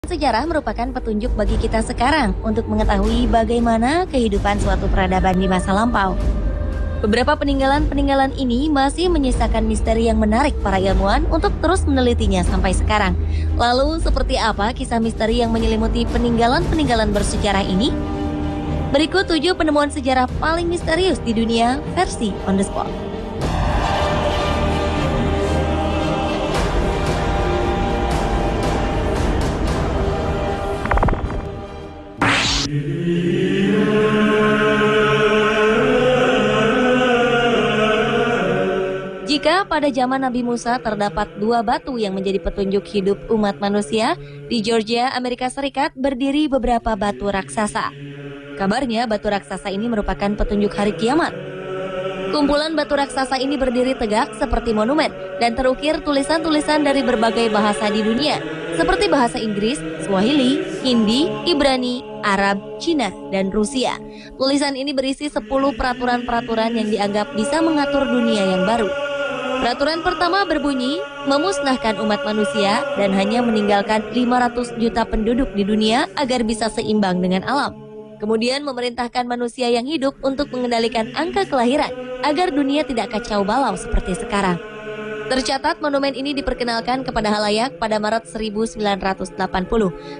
Sejarah merupakan petunjuk bagi kita sekarang untuk mengetahui bagaimana kehidupan suatu peradaban di masa lampau. Beberapa peninggalan-peninggalan ini masih menyisakan misteri yang menarik para ilmuwan untuk terus menelitinya sampai sekarang. Lalu, seperti apa kisah misteri yang menyelimuti peninggalan-peninggalan bersejarah ini? Berikut 7 penemuan sejarah paling misterius di dunia versi On The Spot. Jika pada zaman Nabi Musa terdapat 2 batu yang menjadi petunjuk hidup umat manusia, di Georgia, Amerika Serikat berdiri beberapa batu raksasa. Kabarnya batu raksasa ini merupakan petunjuk hari kiamat. Kumpulan batu raksasa ini berdiri tegak seperti monumen dan terukir tulisan-tulisan dari berbagai bahasa di dunia, seperti bahasa Inggris, Swahili, Hindi, Ibrani, Arab, Cina, dan Rusia. Tulisan ini berisi 10 peraturan-peraturan yang dianggap bisa mengatur dunia yang baru. Peraturan pertama berbunyi, memusnahkan umat manusia dan hanya meninggalkan 500 juta penduduk di dunia agar bisa seimbang dengan alam. Kemudian memerintahkan manusia yang hidup untuk mengendalikan angka kelahiran agar dunia tidak kacau balau seperti sekarang. Tercatat monumen ini diperkenalkan kepada halayak pada Maret 1980,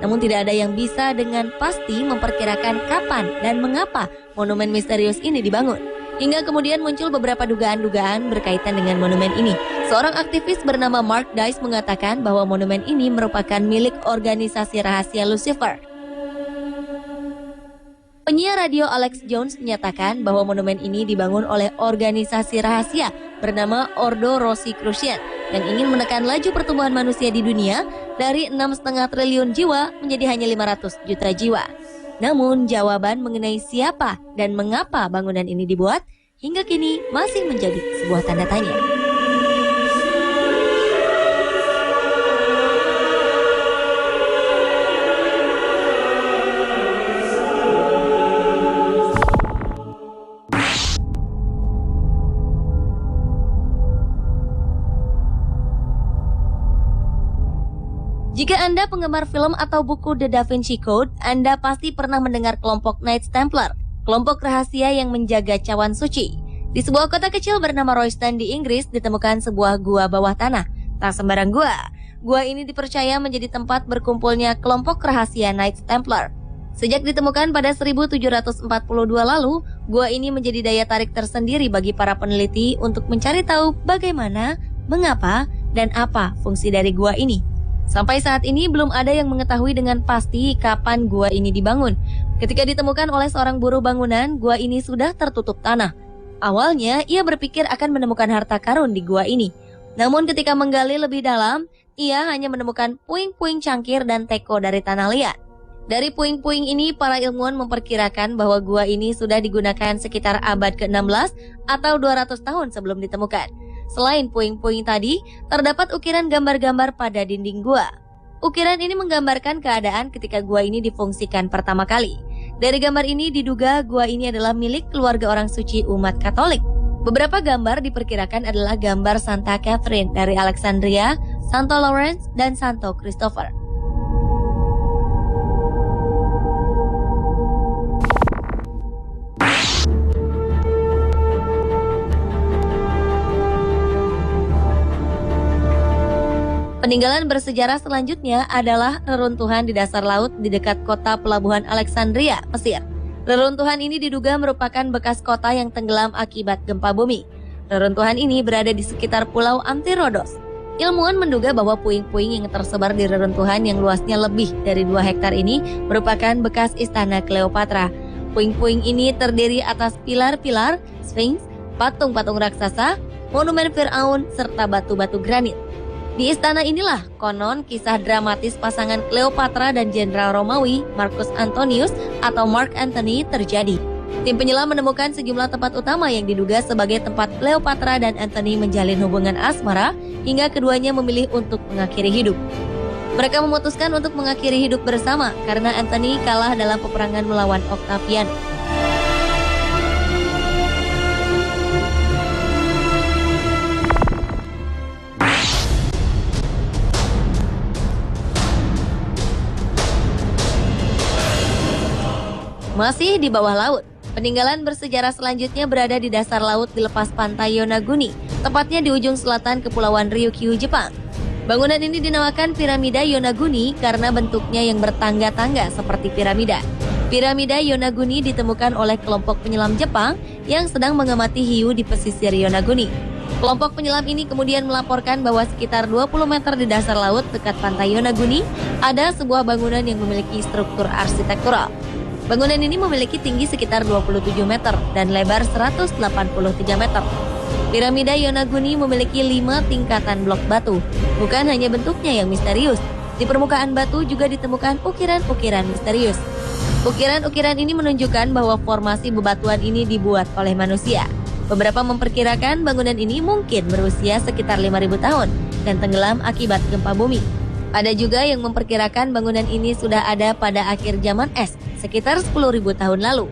namun tidak ada yang bisa dengan pasti memperkirakan kapan dan mengapa monumen misterius ini dibangun. Hingga kemudian muncul beberapa dugaan-dugaan berkaitan dengan monumen ini. Seorang aktivis bernama Mark Dice mengatakan bahwa monumen ini merupakan milik organisasi rahasia Lucifer. Penyiar radio Alex Jones menyatakan bahwa monumen ini dibangun oleh organisasi rahasia bernama Ordo Rosicrucian yang ingin menekan laju pertumbuhan manusia di dunia dari 6,5 triliun jiwa menjadi hanya 500 juta jiwa. Namun jawaban mengenai siapa dan mengapa bangunan ini dibuat hingga kini masih menjadi sebuah tanda tanya. Jika Anda penggemar film atau buku The Da Vinci Code, Anda pasti pernah mendengar kelompok Knights Templar, kelompok rahasia yang menjaga cawan suci. Di sebuah kota kecil bernama Royston di Inggris ditemukan sebuah gua bawah tanah. Tak sembarang gua. Gua ini dipercaya menjadi tempat berkumpulnya kelompok rahasia Knights Templar. Sejak ditemukan pada 1742 lalu, gua ini menjadi daya tarik tersendiri bagi para peneliti untuk mencari tahu bagaimana, mengapa, dan apa fungsi dari gua ini. Sampai saat ini belum ada yang mengetahui dengan pasti kapan gua ini dibangun. Ketika ditemukan oleh seorang buruh bangunan, gua ini sudah tertutup tanah. Awalnya, ia berpikir akan menemukan harta karun di gua ini. Namun ketika menggali lebih dalam, ia hanya menemukan puing-puing cangkir dan teko dari tanah liat. Dari puing-puing ini, para ilmuwan memperkirakan bahwa gua ini sudah digunakan sekitar abad ke-16 atau 200 tahun sebelum ditemukan. Selain puing-puing tadi, terdapat ukiran gambar-gambar pada dinding gua. Ukiran ini menggambarkan keadaan ketika gua ini difungsikan pertama kali. Dari gambar ini diduga gua ini adalah milik keluarga orang suci umat Katolik. Beberapa gambar diperkirakan adalah gambar Santa Catherine dari Alexandria, Santo Lawrence, dan Santo Christopher. Peninggalan bersejarah selanjutnya adalah reruntuhan di dasar laut di dekat kota pelabuhan Alexandria, Mesir. Reruntuhan ini diduga merupakan bekas kota yang tenggelam akibat gempa bumi. Reruntuhan ini berada di sekitar pulau Antirodos. Ilmuwan menduga bahwa puing-puing yang tersebar di reruntuhan yang luasnya lebih dari 2 hektar ini merupakan bekas istana Cleopatra. Puing-puing ini terdiri atas pilar-pilar, sphinx, patung-patung raksasa, monumen Firaun, serta batu-batu granit. Di istana inilah konon kisah dramatis pasangan Cleopatra dan Jenderal Romawi Marcus Antonius atau Mark Antony terjadi. Tim penyelam menemukan sejumlah tempat utama yang diduga sebagai tempat Cleopatra dan Antony menjalin hubungan asmara hingga keduanya memilih untuk mengakhiri hidup. Mereka memutuskan untuk mengakhiri hidup bersama karena Antony kalah dalam peperangan melawan Octavian. Masih di bawah laut, peninggalan bersejarah selanjutnya berada di dasar laut di lepas pantai Yonaguni, tepatnya di ujung selatan Kepulauan Ryukyu, Jepang. Bangunan ini dinamakan Piramida Yonaguni karena bentuknya yang bertangga-tangga seperti piramida. Piramida Yonaguni ditemukan oleh kelompok penyelam Jepang yang sedang mengamati hiu di pesisir Yonaguni. Kelompok penyelam ini kemudian melaporkan bahwa sekitar 20 meter di dasar laut dekat pantai Yonaguni ada sebuah bangunan yang memiliki struktur arsitektural. Bangunan ini memiliki tinggi sekitar 27 meter dan lebar 183 meter. Piramida Yonaguni memiliki 5 tingkatan blok batu. Bukan hanya bentuknya yang misterius, di permukaan batu juga ditemukan ukiran-ukiran misterius. Ukiran-ukiran ini menunjukkan bahwa formasi bebatuan ini dibuat oleh manusia. Beberapa memperkirakan bangunan ini mungkin berusia sekitar 5.000 tahun dan tenggelam akibat gempa bumi. Ada juga yang memperkirakan bangunan ini sudah ada pada akhir zaman es, sekitar 10.000 tahun lalu.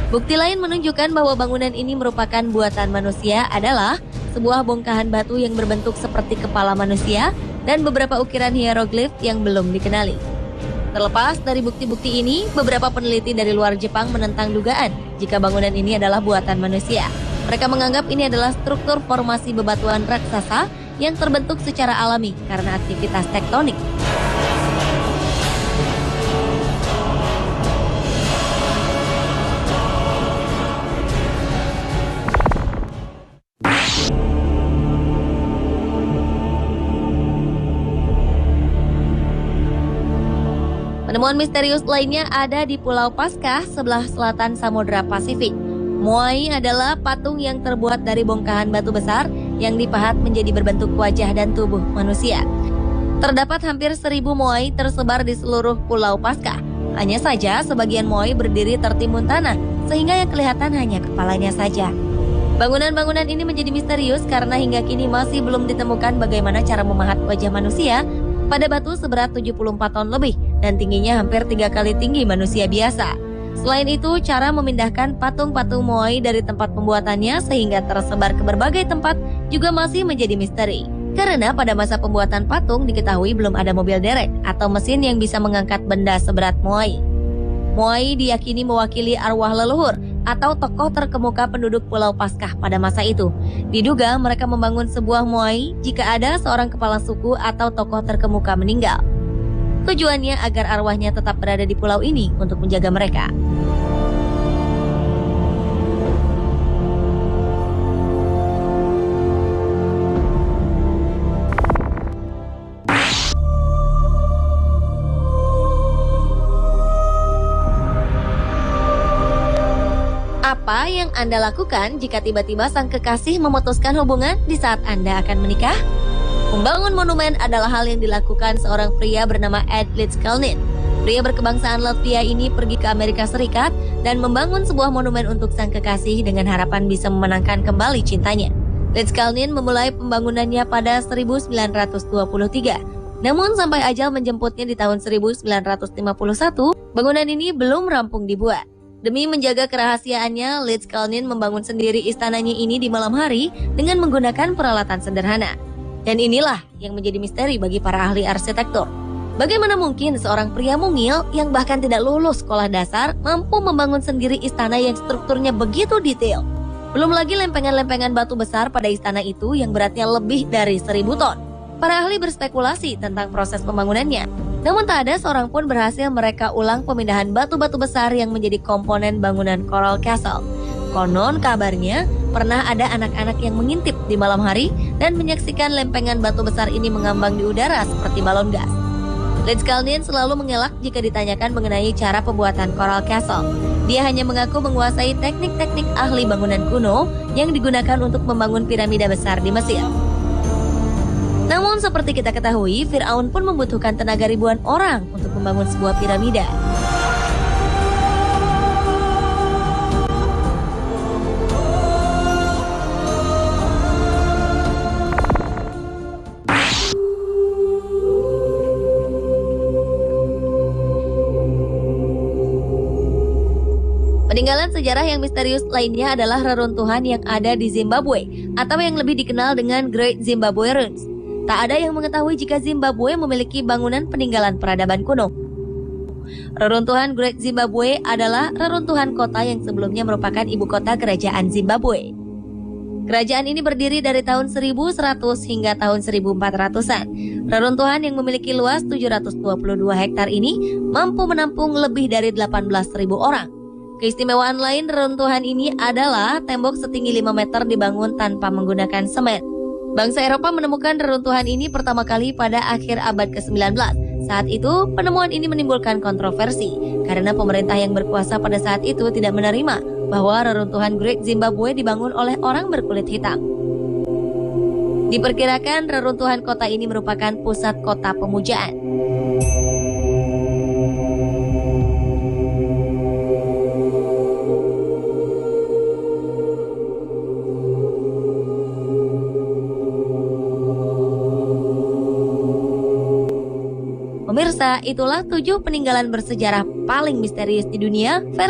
Bukti lain menunjukkan bahwa bangunan ini merupakan buatan manusia adalah sebuah bongkahan batu yang berbentuk seperti kepala manusia dan beberapa ukiran hieroglif yang belum dikenali. Terlepas dari bukti-bukti ini, beberapa peneliti dari luar Jepang menentang dugaan jika bangunan ini adalah buatan manusia. Mereka menganggap ini adalah struktur formasi bebatuan raksasa yang terbentuk secara alami karena aktivitas tektonik. Penemuan misterius lainnya ada di Pulau Paskah sebelah selatan Samudra Pasifik. Moai adalah patung yang terbuat dari bongkahan batu besar yang dipahat menjadi berbentuk wajah dan tubuh manusia. Terdapat hampir 1.000 moai tersebar di seluruh Pulau Paskah. Hanya saja sebagian moai berdiri tertimbun tanah, sehingga yang kelihatan hanya kepalanya saja. Bangunan-bangunan ini menjadi misterius karena hingga kini masih belum ditemukan bagaimana cara memahat wajah manusia pada batu seberat 74 ton lebih dan tingginya hampir 3 kali tinggi manusia biasa. Selain itu, cara memindahkan patung-patung moai dari tempat pembuatannya sehingga tersebar ke berbagai tempat juga masih menjadi misteri. Karena pada masa pembuatan patung diketahui belum ada mobil derek atau mesin yang bisa mengangkat benda seberat moai. Moai diyakini mewakili arwah leluhur atau tokoh terkemuka penduduk Pulau Paskah pada masa itu. Diduga mereka membangun sebuah moai jika ada seorang kepala suku atau tokoh terkemuka meninggal. Tujuannya agar arwahnya tetap berada di pulau ini untuk menjaga mereka. Apa yang Anda lakukan jika tiba-tiba sang kekasih memutuskan hubungan di saat Anda akan menikah? Membangun monumen adalah hal yang dilakukan seorang pria bernama Ed Lidskalnin. Pria berkebangsaan Latvia ini pergi ke Amerika Serikat dan membangun sebuah monumen untuk sang kekasih dengan harapan bisa memenangkan kembali cintanya. Lidskalnin memulai pembangunannya pada 1923. Namun sampai ajal menjemputnya di tahun 1951, bangunan ini belum rampung dibuat. Demi menjaga kerahasiaannya, Lidskalnin membangun sendiri istananya ini di malam hari dengan menggunakan peralatan sederhana. Dan inilah yang menjadi misteri bagi para ahli arsitektur. Bagaimana mungkin seorang pria mungil yang bahkan tidak lulus sekolah dasar mampu membangun sendiri istana yang strukturnya begitu detail? Belum lagi lempengan-lempengan batu besar pada istana itu yang beratnya lebih dari 1.000 ton. Para ahli berspekulasi tentang proses pembangunannya. Namun tak ada seorang pun berhasil mereka ulang pemindahan batu-batu besar yang menjadi komponen bangunan Coral Castle. Konon kabarnya pernah ada anak-anak yang mengintip di malam hari dan menyaksikan lempengan batu besar ini mengambang di udara seperti balon gas. Lidskalnin selalu mengelak jika ditanyakan mengenai cara pembuatan Coral Castle. Dia hanya mengaku menguasai teknik-teknik ahli bangunan kuno yang digunakan untuk membangun piramida besar di Mesir. Namun seperti kita ketahui, Firaun pun membutuhkan tenaga ribuan orang untuk membangun sebuah piramida. Peninggalan sejarah yang misterius lainnya adalah reruntuhan yang ada di Zimbabwe atau yang lebih dikenal dengan Great Zimbabwe Ruins. Tak ada yang mengetahui jika Zimbabwe memiliki bangunan peninggalan peradaban kuno. Reruntuhan Great Zimbabwe adalah reruntuhan kota yang sebelumnya merupakan ibu kota kerajaan Zimbabwe. Kerajaan ini berdiri dari tahun 1100 hingga tahun 1400-an. Reruntuhan yang memiliki luas 722 hektar ini mampu menampung lebih dari 18.000 orang. Keistimewaan lain reruntuhan ini adalah tembok setinggi 5 meter dibangun tanpa menggunakan semen. Bangsa Eropa menemukan reruntuhan ini pertama kali pada akhir abad ke-19. Saat itu, penemuan ini menimbulkan kontroversi karena pemerintah yang berkuasa pada saat itu tidak menerima bahwa reruntuhan Great Zimbabwe dibangun oleh orang berkulit hitam. Diperkirakan reruntuhan kota ini merupakan pusat kota pemujaan. Pemirsa, itulah 7 peninggalan bersejarah paling misterius di dunia versi